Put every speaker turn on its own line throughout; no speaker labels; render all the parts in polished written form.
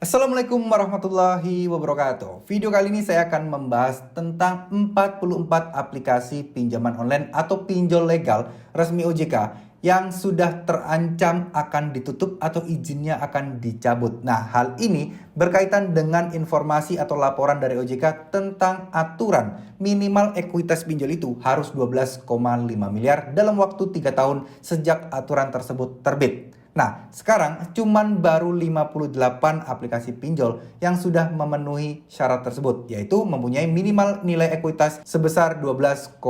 Assalamualaikum warahmatullahi wabarakatuh. Video kali ini saya akan membahas tentang 44 aplikasi pinjaman online atau pinjol legal resmi OJK yang sudah terancam akan ditutup atau izinnya akan dicabut. Nah, hal ini berkaitan dengan informasi atau laporan dari OJK tentang aturan minimal ekuitas pinjol itu harus 12,5 miliar dalam waktu 3 tahun sejak aturan tersebut terbit. Nah, sekarang cuman baru 58 aplikasi pinjol yang sudah memenuhi syarat tersebut, yaitu mempunyai minimal nilai ekuitas sebesar 12,5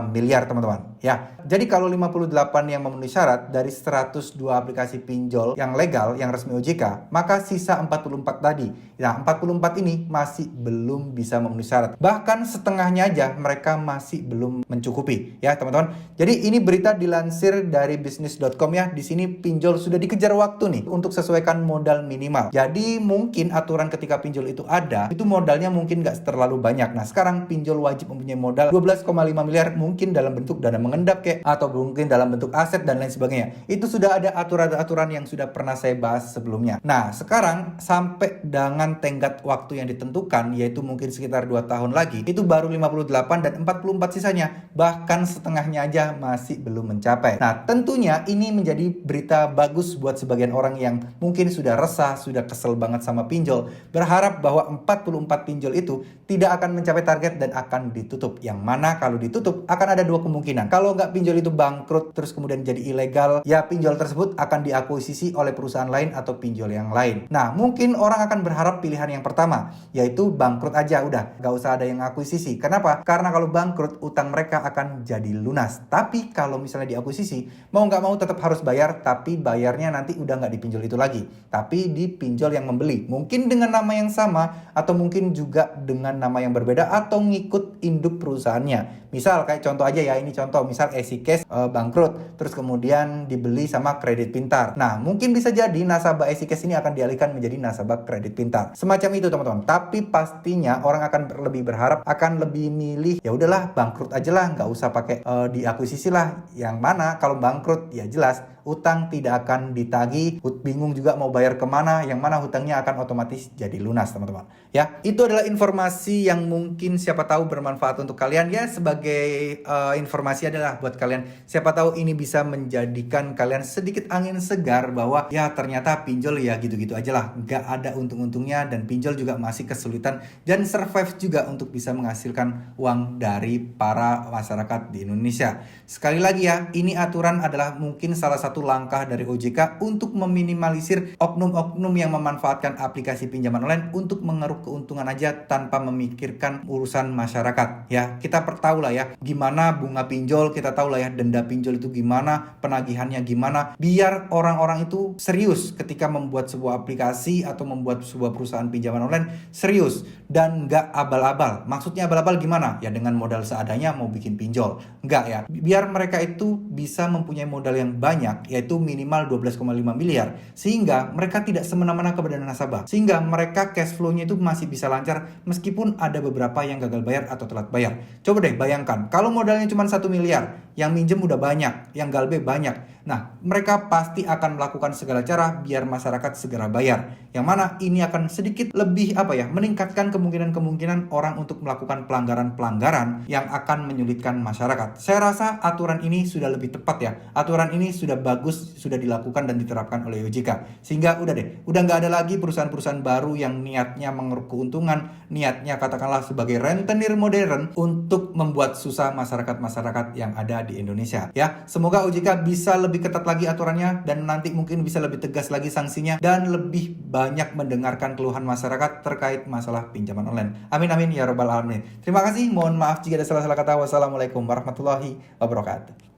miliar, teman-teman. Ya, jadi kalau 58 yang memenuhi syarat dari 102 aplikasi pinjol yang legal, yang resmi OJK, maka sisa 44 tadi. Nah, 44 ini masih belum bisa memenuhi syarat. Bahkan setengahnya aja mereka masih belum mencukupi, ya, teman-teman. Jadi ini berita dilansir dari bisnis.com ya. Di sini pinjol sudah dikejar waktu nih untuk sesuaikan modal minimal. Jadi mungkin aturan ketika pinjol itu ada, itu modalnya mungkin nggak terlalu banyak. Nah, sekarang pinjol wajib mempunyai modal 12,5 miliar, mungkin dalam bentuk dana mengendap kayak, atau mungkin dalam bentuk aset dan lain sebagainya. Itu sudah ada aturan-aturan yang sudah pernah saya bahas sebelumnya. Nah, sekarang sampai dengan tenggat waktu yang ditentukan, yaitu mungkin sekitar 2 tahun lagi, itu baru 58 dan 44 sisanya. Bahkan setengahnya aja masih belum mencapai. Nah, tentunya ini menjadi berita bagus buat sebagian orang yang mungkin sudah resah, sudah kesel banget sama pinjol, berharap bahwa 44 pinjol itu tidak akan mencapai target dan akan ditutup. Yang mana kalau ditutup akan ada dua kemungkinan. Kalau nggak pinjol itu bangkrut terus kemudian jadi ilegal, ya pinjol tersebut akan diakuisisi oleh perusahaan lain atau pinjol yang lain. Nah, mungkin orang akan berharap pilihan yang pertama, yaitu bangkrut aja udah, nggak usah ada yang akuisisi. Kenapa? Karena kalau bangkrut utang mereka akan jadi lunas. Tapi kalau misalnya diakuisisi, mau nggak mau tetap harus bayar, tapi bayarnya nanti udah nggak di pinjol itu lagi, tapi di pinjol yang membeli. Mungkin dengan nama yang sama, atau mungkin juga dengan nama yang berbeda, atau ngikut induk perusahaannya. Misal kayak contoh aja ya, ini contoh, misal EasyCash bangkrut, terus kemudian dibeli sama Kredit Pintar. Nah, mungkin bisa jadi nasabah EasyCash ini akan dialihkan menjadi nasabah Kredit Pintar. Semacam itu, teman-teman. Tapi pastinya orang akan lebih berharap, akan lebih milih, ya udahlah bangkrut aja lah, nggak usah pakai diakuisisi lah. Yang mana kalau bangkrut ya jelas utang tidak akan ditagih, bingung juga mau bayar kemana, yang mana hutangnya akan otomatis jadi lunas, teman-teman. Ya, itu adalah informasi yang mungkin siapa tahu bermanfaat untuk kalian ya. Sebagai informasi adalah buat kalian, siapa tahu ini bisa menjadikan kalian sedikit angin segar bahwa ya ternyata pinjol ya gitu-gitu aja lah, nggak ada untung-untungnya, dan pinjol juga masih kesulitan dan survive juga untuk bisa menghasilkan uang dari para masyarakat di Indonesia. Sekali lagi ya, ini aturan adalah mungkin salah satu langkah dari OJK untuk meminimalisir oknum-oknum yang memanfaatkan aplikasi pinjaman online untuk mengeruk keuntungan aja tanpa memikirkan urusan masyarakat. Ya, kita tahu lah ya gimana bunga pinjol, kita tahu lah ya denda pinjol itu gimana, penagihannya gimana, biar orang-orang itu serius ketika membuat sebuah aplikasi atau membuat sebuah perusahaan pinjaman online, serius dan nggak abal-abal. Maksudnya abal-abal gimana? Ya dengan modal seadanya mau bikin pinjol. Nggak ya, biar mereka itu bisa mempunyai modal yang banyak, yaitu minimal 12,5 miliar, sehingga mereka tidak semena-mena kepada nasabah, sehingga mereka cash flow-nya itu masih bisa lancar meskipun ada beberapa yang gagal bayar atau telat bayar. Coba deh bayangkan, kalau modalnya cuma 1 miliar, yang minjem udah banyak, yang galbe banyak. Nah, mereka pasti akan melakukan segala cara biar masyarakat segera bayar. Yang mana ini akan sedikit lebih meningkatkan kemungkinan-kemungkinan orang untuk melakukan pelanggaran-pelanggaran yang akan menyulitkan masyarakat. Saya rasa aturan ini sudah lebih tepat ya. Aturan ini sudah bagus, sudah dilakukan dan diterapkan oleh OJK. Sehingga udah nggak ada lagi perusahaan-perusahaan baru yang niatnya mengeruk keuntungan, niatnya katakanlah sebagai rentenir modern untuk membuat susah masyarakat-masyarakat yang ada di Indonesia. Ya, semoga OJK bisa lebih ketat lagi aturannya dan nanti mungkin bisa lebih tegas lagi sanksinya dan lebih banyak mendengarkan keluhan masyarakat terkait masalah pinjaman online. Amin amin ya robbal alamin. Terima kasih, mohon maaf jika ada salah-salah kata. Wassalamualaikum warahmatullahi wabarakatuh.